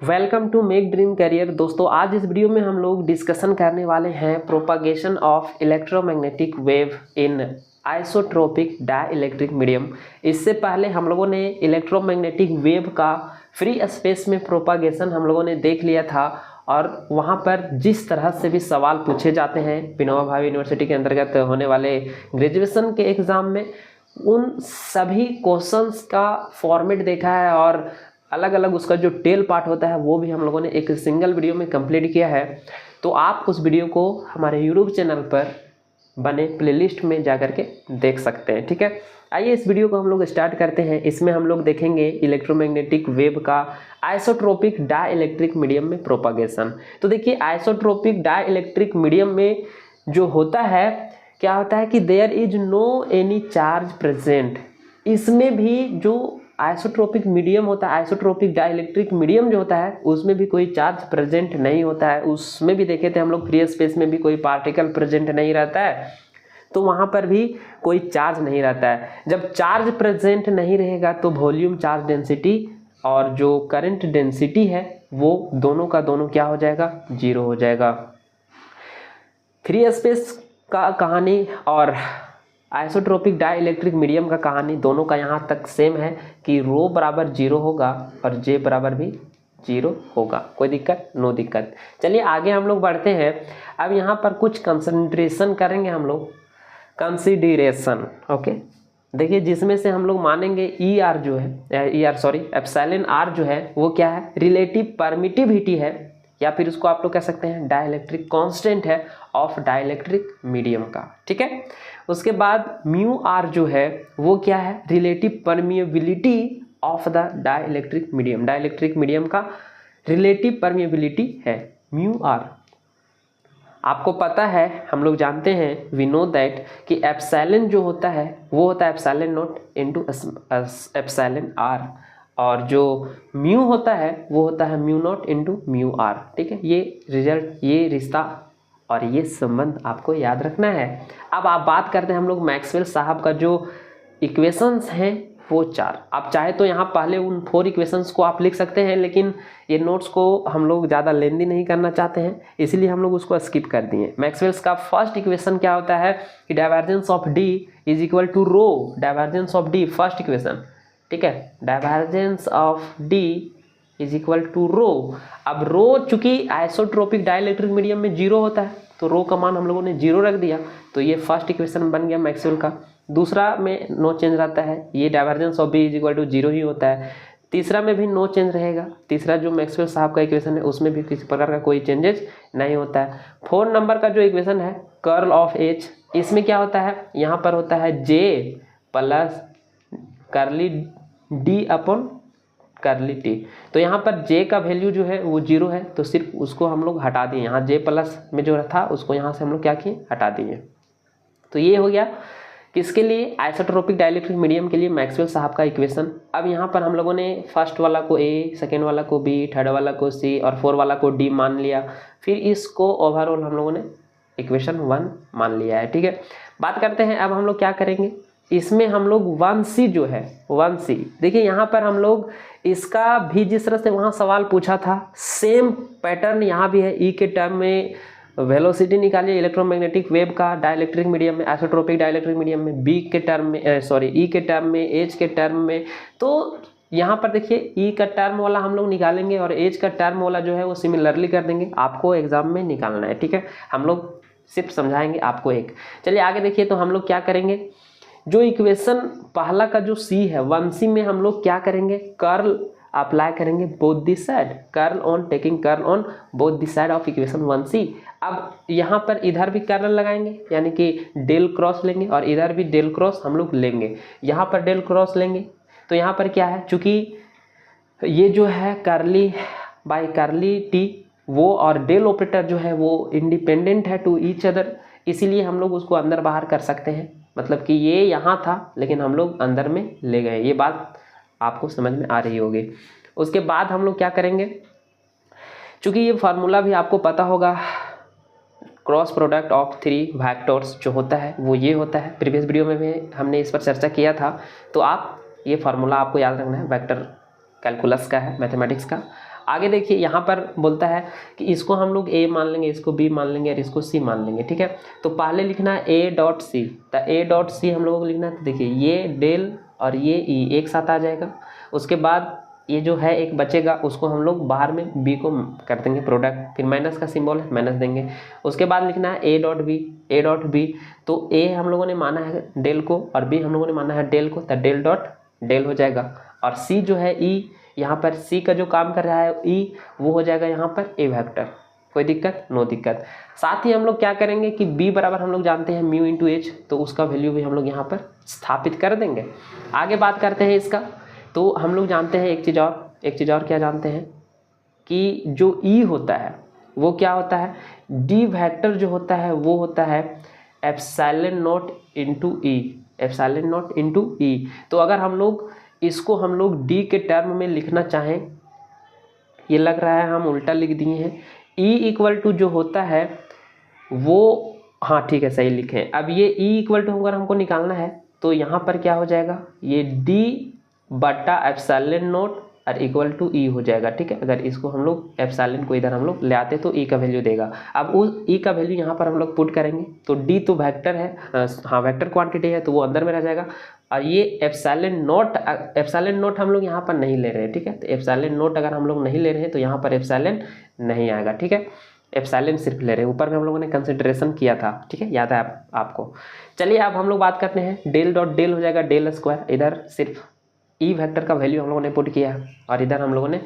Welcome to make dream career. दोस्तों, आज इस वीडियो में हम लोग डिस्कशन करने वाले हैं propagation of electromagnetic wave in isotropic dielectric medium. इससे पहले हम लोगों ने इलेक्ट्रोमैग्नेटिक वेव का फ्री स्पेस में प्रोपागेशन हम लोगों ने देख लिया था और वहाँ पर जिस तरह से भी सवाल पूछे जाते हैं विनोबा भावे यूनिवर्सिटी के अंतर्गत होने वाले ग्रेजुएशन के एग्ज़ाम में, उन सभी क्वेश्चंस का फॉर्मेट देखा है और अलग अलग उसका जो टेल पार्ट होता है वो भी हम लोगों ने एक सिंगल वीडियो में कंप्लीट किया है। तो आप उस वीडियो को हमारे यूट्यूब चैनल पर बने प्लेलिस्ट में जा करके देख सकते हैं। ठीक है, आइए इस वीडियो को हम लोग स्टार्ट करते हैं। इसमें हम लोग देखेंगे इलेक्ट्रोमैग्नेटिक वेव का आइसोट्रोपिक डाइलेक्ट्रिक मीडियम में प्रोपागेशन। तो देखिए, आइसोट्रोपिक डाइलेक्ट्रिक मीडियम में जो होता है, क्या होता है कि there is no any charge present. इसमें भी जो आइसोट्रोपिक मीडियम होता है, आइसोट्रोपिक डाइलेक्ट्रिक मीडियम जो होता है, उसमें भी कोई चार्ज प्रेजेंट नहीं होता है। उसमें भी देखे थे हम लोग फ्री स्पेस में भी कोई पार्टिकल प्रेजेंट नहीं रहता है, तो वहाँ पर भी कोई चार्ज नहीं रहता है। जब चार्ज प्रेजेंट नहीं रहेगा तो वॉल्यूम चार्ज डेंसिटी और जो करंट डेंसिटी है वो दोनों का दोनों क्या हो जाएगा, जीरो हो जाएगा। फ्री स्पेस का कहानी और आइसोट्रोपिक डाइलेक्ट्रिक मीडियम का कहानी दोनों का यहाँ तक सेम है कि रो बराबर जीरो होगा और जे बराबर भी जीरो होगा। कोई दिक्कत? नो दिक्कत। चलिए आगे हम लोग बढ़ते हैं। अब यहाँ पर कुछ कंसंट्रेशन करेंगे हम लोग, कंसीडरेशन। ओके, देखिए जिसमें से हम लोग मानेंगे ई आर जो है, एप्सिलॉन आर जो है वो क्या है, रिलेटिव परमिटिविटी है, या फिर उसको आप लोग कह सकते हैं डाइलेक्ट्रिक कांस्टेंट है ऑफ डाइलेक्ट्रिक मीडियम का। ठीक है, उसके बाद म्यू आर जो है वो क्या है, relative permeability of the dielectric medium. Dielectric medium का रिलेटिव परमिएबिलिटी है म्यू आर। आपको पता है, हम लोग जानते हैं, वी नो दैट कि एप्सिलॉन जो होता है वो होता है epsilon not into epsilon R, और जो म्यू होता है वो होता है mu not into mu R. ठीक है, ये रिजल्ट, ये रिश्ता और ये संबंध आपको याद रखना है। अब आप बात करते हैं हम लोग मैक्सवेल साहब का जो इक्वेशंस हैं वो चार। आप चाहे तो यहाँ पहले उन 4 इक्वेशंस को आप लिख सकते हैं, लेकिन ये नोट्स को हम लोग ज़्यादा लेंदी नहीं करना चाहते हैं, इसीलिए हम लोग उसको स्किप कर दिए। मैक्सवेल्स का फर्स्ट इक्वेशन क्या होता है कि divergence of D is equal to rho divergence of D, first equation. ठीक है, divergence of D is equal to rho. अब रो चूंकि आइसोट्रोपिक डाइलेक्ट्रिक मीडियम में जीरो होता है तो रो का मान हम लोगों ने जीरो रख दिया, तो ये फर्स्ट इक्वेशन बन गया मैक्सवेल का। दूसरा में नो चेंज रहता है, ये divergence of B is equal to zero ही होता है। तीसरा में भी नो चेंज रहेगा, तीसरा जो मैक्सवेल साहब का इक्वेशन है उसमें भी किसी प्रकार का कोई चेंजेस नहीं होता है। 4 नंबर का जो इक्वेशन है कर्ल ऑफ एच, इसमें क्या होता है, यहाँ पर होता है J plus curly D upon curly T. तो यहाँ पर j का वैल्यू जो है वो जीरो है, तो सिर्फ उसको हम लोग हटा दिए। यहाँ j प्लस में जो था उसको यहाँ से हम लोग क्या किए, हटा दिए। तो ये हो गया किसके लिए, आइसोट्रोपिक डाइलेक्ट्रिक मीडियम के लिए मैक्सवेल साहब का इक्वेशन। अब यहाँ पर हम लोगों ने फर्स्ट वाला को a, सेकेंड वाला को b, थर्ड वाला को c और 4 वाला को d मान लिया। फिर इसको ओवरऑल हम लोगों ने इक्वेशन 1 मान लिया है। ठीक है, बात करते हैं अब हम लोग क्या करेंगे, इसमें हम लोग 1c जो है 1c, देखिए यहाँ पर हम लोग इसका भी जिस तरह से वहाँ सवाल पूछा था सेम पैटर्न यहाँ भी है। ई के टर्म में वेलोसिटी निकालिए इलेक्ट्रोमैग्नेटिक वेव का डाइलेक्ट्रिक मीडियम में, आइसोट्रोपिक डाइलेक्ट्रिक मीडियम में, बी के टर्म में ई के टर्म में, एच के टर्म में। तो यहाँ पर देखिए ई का टर्म वाला हम लोग निकालेंगे और एच का टर्म वाला जो है वो सिमिलरली कर देंगे, आपको एग्जाम में निकालना है। ठीक है, हम लोग सिर्फ समझाएंगे आपको एक। चलिए आगे देखिए, तो हम लोग क्या करेंगे, जो इक्वेशन पहला का जो सी है 1c में हम लोग क्या करेंगे, कर्ल अप्लाई करेंगे both the side, curl on taking curl on both the side of equation 1c। अब यहाँ पर इधर भी कर्ल लगाएंगे, यानी कि डेल क्रॉस लेंगे और इधर भी डेल क्रॉस हम लोग लेंगे। यहाँ पर डेल क्रॉस लेंगे तो यहाँ पर क्या है, चूँकि ये जो है कर्ली बाई कर्ली टी वो और डेल ऑपरेटर जो है वो इंडिपेंडेंट है टू ईच अदर, इसीलिए हम लोग उसको अंदर बाहर कर सकते हैं। मतलब कि ये यहाँ था लेकिन हम लोग अंदर में ले गए, ये बात आपको समझ में आ रही होगी। उसके बाद हम लोग क्या करेंगे, चूँकि ये फार्मूला भी आपको पता होगा, क्रॉस प्रोडक्ट ऑफ 3 वेक्टर्स जो होता है वो ये होता है। प्रीवियस वीडियो में भी हमने इस पर चर्चा किया था, तो आप ये फार्मूला आपको याद रखना है, वेक्टर कैलकुलस का है, मैथमेटिक्स का। आगे देखिए यहाँ पर बोलता है कि इसको हम लोग ए मान लेंगे, इसको बी मान लेंगे और इसको सी मान लेंगे, ठीक है। तो पहले लिखना है ए डॉट सी, तो ए डॉट सी हम लोगों को लिखना है। तो देखिए ये डेल और ये ई एक साथ आ जाएगा। उसके बाद ये जो है एक बचेगा, उसको हम लोग बाहर में बी को कर देंगे प्रोडक्ट, फिर माइनस का सिंबल है, माइनस देंगे। उसके बाद लिखना है A dot B, A dot B. तो ए हम लोगों ने माना है डेल को और बी हम लोगों ने माना है डेल को, तो डेल डॉट डेल हो जाएगा। और सी जो है ई, यहाँ पर सी का जो काम कर रहा है ई, वो हो जाएगा यहाँ पर ए वेक्टर। कोई दिक्कत? नो दिक्कत। साथ ही हम लोग क्या करेंगे कि बी बराबर हम लोग जानते हैं म्यू इंटू एच, तो उसका वैल्यू भी हम लोग यहाँ पर स्थापित कर देंगे। आगे बात करते हैं इसका। तो हम लोग जानते हैं एक चीज़ और क्या जानते हैं कि जो ई होता है वो क्या होता है, डी वेक्टर जो होता है वो होता है epsilon naught into E, epsilon naught into E. तो अगर हम लोग इसको हम लोग डी के टर्म में लिखना चाहें, ये लग रहा है हम उल्टा लिख दिए हैं। ई इक्वल टू जो होता है वो, हाँ ठीक है सही लिखे। अब ये ई इक्वल टू अगर हमको निकालना है तो यहाँ पर क्या हो जाएगा, ये डी बटा एप्सिलॉन नॉट और इक्वल टू ई हो जाएगा, ठीक है। अगर इसको हम लोग एप्सिलॉन को इधर हम लोग ले आते तो ई का वैल्यू देगा। अब उस ई का वैल्यू यहाँ पर हम लोग पुट करेंगे, तो डी तो वेक्टर है, हाँ वेक्टर क्वांटिटी है, तो वो अंदर में रह जाएगा। और ये एप्सिलॉन नॉट हम लोग यहाँ पर नहीं ले रहे हैं, ठीक है। तो एप्सिलॉन नॉट अगर हम लोग नहीं ले रहे हैं तो यहाँ पर एप्सिलॉन नहीं आएगा, ठीक है। एप्सिलॉन सिर्फ ले रहे हैं, ऊपर में हम लोगों ने कंसिडरेशन किया था, ठीक है, याद है आपको। चलिए अब हम लोग बात करते हैं डेल डॉट डेल हो जाएगा डेल स्क्वायर। इधर सिर्फ ई वेक्टर का वैल्यू हम लोगों ने पुट किया और इधर हम लोगों ने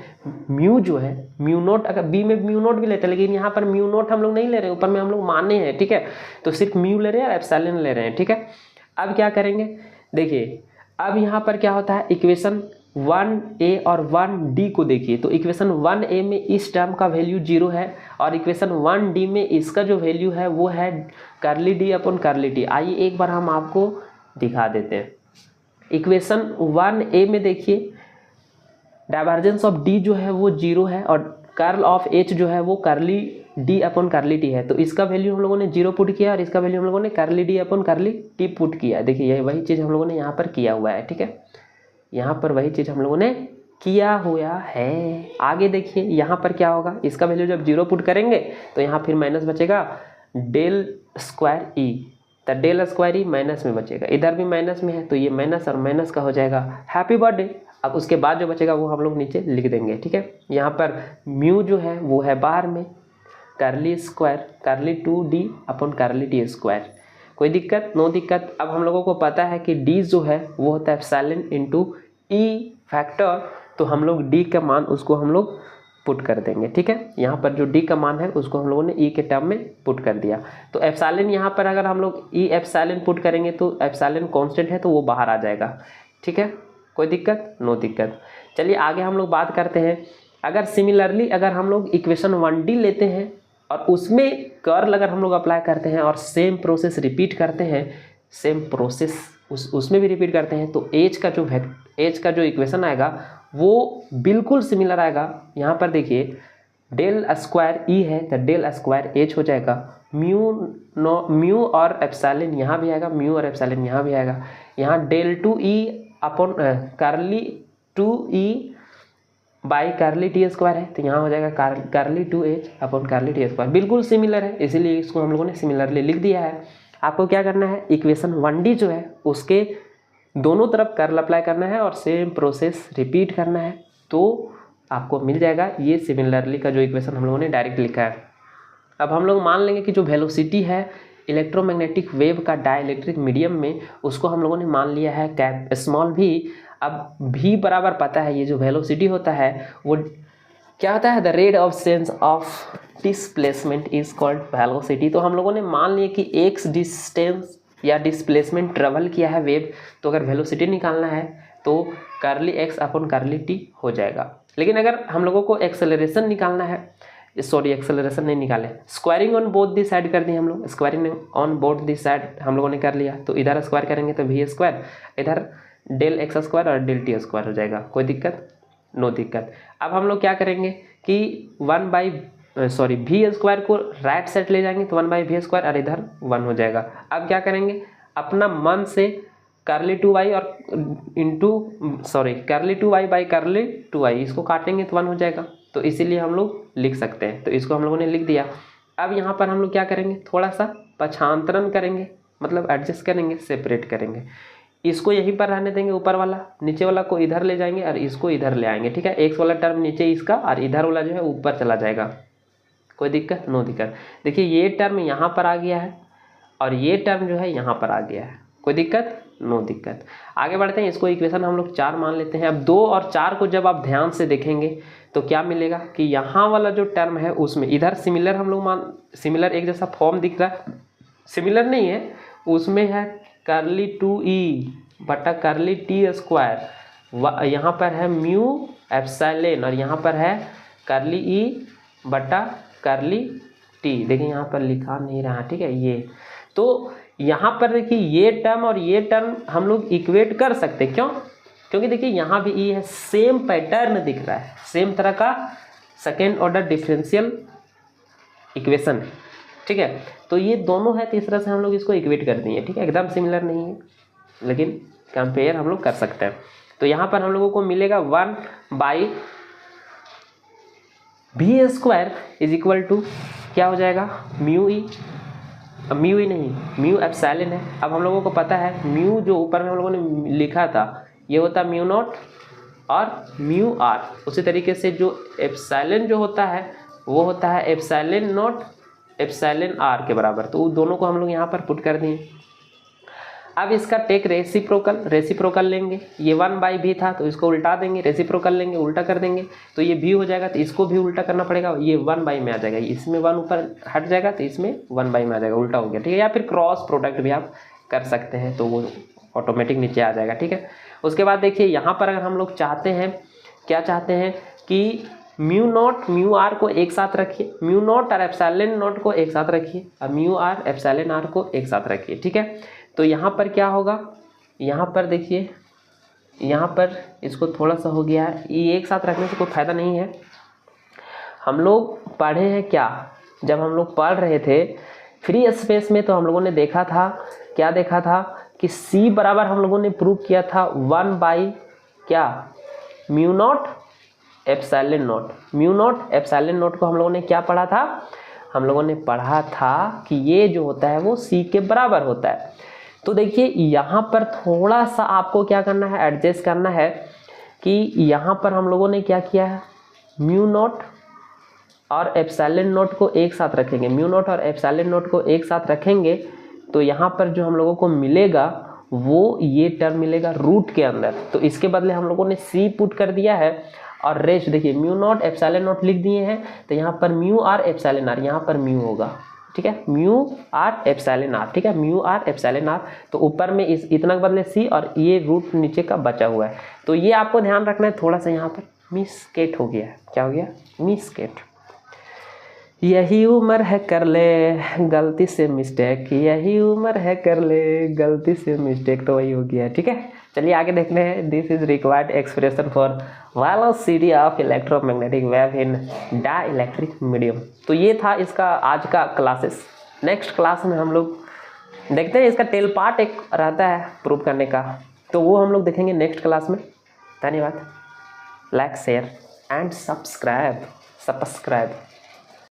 म्यू जो है म्यू नोट, अगर बी में म्यू नोट भी लेते हैं लेकिन यहाँ पर म्यू नोट हम लोग नहीं ले रहे, ऊपर में हम लोग माने हैं, ठीक है। तो सिर्फ म्यू ले रहे हैं और एप्सिलॉन ले रहे हैं, ठीक है। अब क्या करेंगे, देखिए अब यहाँ पर क्या होता है, इक्वेशन 1a और 1d को देखिए। तो इक्वेशन 1a में इस टर्म का वैल्यू 0 है और इक्वेशन 1d में इसका जो वैल्यू है वो है curly D upon curly T. आइए एक बार हम आपको दिखा देते हैं। इक्वेशन 1a में देखिए डाइवर्जेंस ऑफ d जो है वो 0 है और कर्ल ऑफ h जो है वो curly D upon curly T है। तो इसका वैल्यू हम लोगों ने 0 पुट किया और इसका वैल्यू हम लोगों ने curly D upon curly T put किया। देखिए यही वही चीज़ हम लोगों ने यहाँ पर किया हुआ है, ठीक है। यहाँ पर वही चीज़ हम लोगों ने किया हुआ है। आगे देखिए यहाँ पर क्या होगा, इसका वैल्यू जब 0 पुट करेंगे तो यहाँ फिर माइनस बचेगा डेल स्क्वायर ई, तो डेल स्क्वायर ई माइनस में बचेगा, इधर भी माइनस में है तो ये माइनस और माइनस का हो जाएगा हैप्पी बर्थडे। अब उसके बाद जो बचेगा वो हम लोग नीचे लिख देंगे, ठीक है। यहाँ पर म्यू जो है वो है बाहर में curly square curly 2d upon curly T square. कोई दिक्कत? नो दिक्कत। अब हम लोगों को पता है कि d जो है वो होता है एप्सिलॉन इंटू ई फैक्टर, तो हम लोग d का मान उसको हम लोग पुट कर देंगे, ठीक है। यहाँ पर जो d का मान है उसको हम लोगों ने e के टर्म में पुट कर दिया। तो एप्सिलॉन यहाँ पर अगर हम लोग e एप्सिलॉन पुट करेंगे तो एप्सिलॉन कांस्टेंट है तो वो बाहर आ जाएगा, ठीक है। कोई दिक्कत? नो दिक्कत। चलिए आगे हम लोग बात करते हैं। अगर सिमिलरली अगर हम लोग इक्वेशन 1d लेते हैं और उसमें कर्ल अगर हम लोग अप्लाई करते हैं और सेम प्रोसेस रिपीट करते हैं, सेम प्रोसेस उसमें भी रिपीट करते हैं, तो एच का जो इक्वेशन आएगा वो बिल्कुल सिमिलर आएगा। यहाँ पर देखिए डेल स्क्वायर ई है तो डेल स्क्वायर एच हो जाएगा। म्यू और एप्सिलॉन यहाँ भी आएगा, म्यू और एप्सिलॉन यहाँ भी आएगा। यहाँ del 2e upon curly 2e by curly T square है तो यहाँ हो जाएगा curly 2h upon curly T square. बिल्कुल सिमिलर है, इसीलिए इसको हम लोगों ने सिमिलरली लिख दिया है। आपको क्या करना है, इक्वेशन 1d जो है उसके दोनों तरफ कर्ल अप्लाई करना है और सेम प्रोसेस रिपीट करना है, तो आपको मिल जाएगा ये सिमिलरली का जो इक्वेशन हम लोगों ने डायरेक्ट लिखा है। अब हम लोग मान लेंगे कि जो वेलोसिटी है इलेक्ट्रोमैग्नेटिक वेव का डाइलेक्ट्रिक मीडियम में, उसको हम लोगों ने मान लिया है कैप स्मॉल v। अब v बराबर पता है, ये जो वेलोसिटी होता है वो क्या होता है, the rate of change of displacement is called velocity. तो हम लोगों ने मान लिया कि x डिस्टेंस या डिस्प्लेसमेंट ट्रेवल किया है वेव, तो अगर वेलोसिटी निकालना है तो curly x upon curly t हो जाएगा। लेकिन अगर हम लोगों को एक्सेलरेशन निकालना है, सॉरी एक्सेलरेशन नहीं निकाले, squaring on both the side कर दिए हम लोग, squaring on both the side हम लोगों ने कर लिया। तो इधर स्क्वायर करेंगे तो वी स्क्वायर, इधर डेल एक्स स्क्वायर और डेल टी स्क्वायर हो जाएगा। कोई दिक्कत? नो दिक्कत। अब हम लोग क्या करेंगे कि वी स्क्वायर को राइट साइड ले जाएंगे तो 1/v स्क्वायर और इधर 1 हो जाएगा। अब क्या करेंगे, अपना मन से कर्ली 2y और curly 2y by curly 2y, इसको काटेंगे तो 1 हो जाएगा, तो इसीलिए हम लोग लिख सकते हैं। तो इसको हम लोगों ने लिख दिया। अब यहाँ पर हम लोग क्या करेंगे, थोड़ा सा पक्षांतरण करेंगे, मतलब एडजस्ट करेंगे, सेपरेट करेंगे। इसको यहीं पर रहने देंगे, ऊपर वाला, नीचे वाला को इधर ले जाएंगे और इसको इधर ले आएंगे, ठीक है। एक्स वाला टर्म नीचे इसका और इधर वाला जो है ऊपर चला जाएगा, कोई दिक्कत, नो दिक्कत। देखिए ये टर्म यहाँ पर आ गया है और ये टर्म जो है यहाँ पर आ गया है, कोई दिक्कत, नो दिक्कत। आगे बढ़ते हैं, इसको इक्वेशन हम लोग 4 मान लेते हैं। अब 2 और 4 को जब आप ध्यान से देखेंगे तो क्या मिलेगा कि यहाँ वाला जो टर्म है उसमें इधर सिमिलर हम लोग सिमिलर एक जैसा फॉर्म दिख रहा है, सिमिलर नहीं है, उसमें है कर्ली 2e बटा कर्ली टी स्क्वायर, यहाँ पर है म्यू एप्सिलॉन और यहाँ पर है कर्ली ई बटा कर्ली टी। देखिए यहाँ पर लिखा नहीं रहा, ठीक है। ये तो यहाँ पर देखिए ये टर्म और ये टर्म हम लोग इक्वेट कर सकते हैं, क्यों? क्योंकि देखिए यहाँ भी ई है, सेम पैटर्न दिख रहा है, सेम तरह का सेकेंड ऑर्डर डिफरेंशियल इक्वेशन है, ठीक है। तो ये दोनों है, तीसरा से हम लोग इसको इक्वेट कर दिए, ठीक है। एकदम सिमिलर नहीं है लेकिन कंपेयर हम लोग कर सकते हैं। तो यहाँ पर हम लोगों को मिलेगा 1 बाई भी स्क्वायर इज इक्वल टू क्या हो जाएगा, म्यू ई, म्यू ई नहीं, म्यू एप्सिलॉन है। अब हम लोगों को पता है म्यू जो ऊपर में हम लोगों ने लिखा था ये होता है म्यू नॉट और म्यू आर। उसी तरीके से जो एप्सिलॉन जो होता है वो होता है एप्सिलॉन नॉट एप्सिलॉन आर के बराबर। तो दोनों को हम लोग यहाँ पर पुट कर दिए। अब इसका टेक रेसिप्रोकल लेंगे, ये 1 बाई भी था तो इसको उल्टा देंगे, रेसिप्रोकल लेंगे, उल्टा कर देंगे तो ये भी हो जाएगा, तो इसको भी उल्टा करना पड़ेगा, ये 1 बाई में आ जाएगा, इसमें 1 ऊपर हट जाएगा तो इसमें 1 बाई में आ जाएगा, उल्टा हो गया, ठीक है। या फिर क्रॉस प्रोडक्ट भी आप कर सकते हैं तो वो ऑटोमेटिक नीचे आ जाएगा, ठीक है। उसके बाद देखिए यहाँ पर अगर हम लोग चाहते हैं, क्या चाहते हैं कि म्यू नॉट म्यू आर को एक साथ रखिए, म्यू नॉट और एप्सिलॉन नॉट को एक साथ रखिए और म्यू आर एप्सिलॉन आर को एक साथ रखिए, ठीक है। तो यहाँ पर क्या होगा, यहाँ पर देखिए, यहाँ पर इसको थोड़ा सा हो गया है, ये एक साथ रखने से कोई फ़ायदा नहीं है। हम लोग पढ़े हैं क्या, जब हम लोग पढ़ रहे थे फ्री स्पेस में तो हम लोगों ने देखा था, क्या देखा था कि C बराबर हम लोगों ने प्रूव किया था 1 बाई क्या, mu naught epsilon not. Mu naught epsilon not को हम लोगों ने क्या पढ़ा था, हम लोगों ने पढ़ा था कि ये जो होता है वो C के बराबर होता है। तो देखिए यहाँ पर थोड़ा सा आपको क्या करना है, एडजस्ट करना है कि यहाँ पर हम लोगों ने क्या किया है, म्यू नॉट और एप्सिलॉन नॉट को एक साथ रखेंगे, म्यू नॉट और एप्सिलॉन नॉट को एक साथ रखेंगे तो यहाँ पर जो हम लोगों को मिलेगा वो ये टर्म मिलेगा रूट के अंदर। तो इसके बदले हम लोगों ने C पुट कर दिया है और रेस्ट देखिए म्यू नॉट एप्सिलॉन नॉट लिख दिए हैं, तो यहाँ पर म्यू आर एप्सिलॉन आर, यहाँ पर म्यू होगा, ठीक है, म्यू आर एप्सिलॉन आर, ठीक है, म्यू आर एप्सिलॉन आर। तो ऊपर में इस इतना के बदले C और ये रूट नीचे का बचा हुआ है। तो ये आपको ध्यान रखना है, थोड़ा सा यहाँ पर मिसकेट हो गया है, क्या हो गया, मिसकेट। यही उम्र है कर ले गलती से मिस्टेक, यही उम्र है कर ले गलती से मिस्टेक, तो वही हो गया है, ठीक है। चलिए आगे देखते हैं, this is required expression for velocity of electromagnetic wave in dielectric medium. तो ये था इसका आज का क्लासेस। नेक्स्ट क्लास में हम लोग देखते हैं, इसका टेल पार्ट एक रहता है प्रूव करने का, तो वो हम लोग देखेंगे नेक्स्ट क्लास में। धन्यवाद, लाइक शेयर एंड सब्सक्राइब।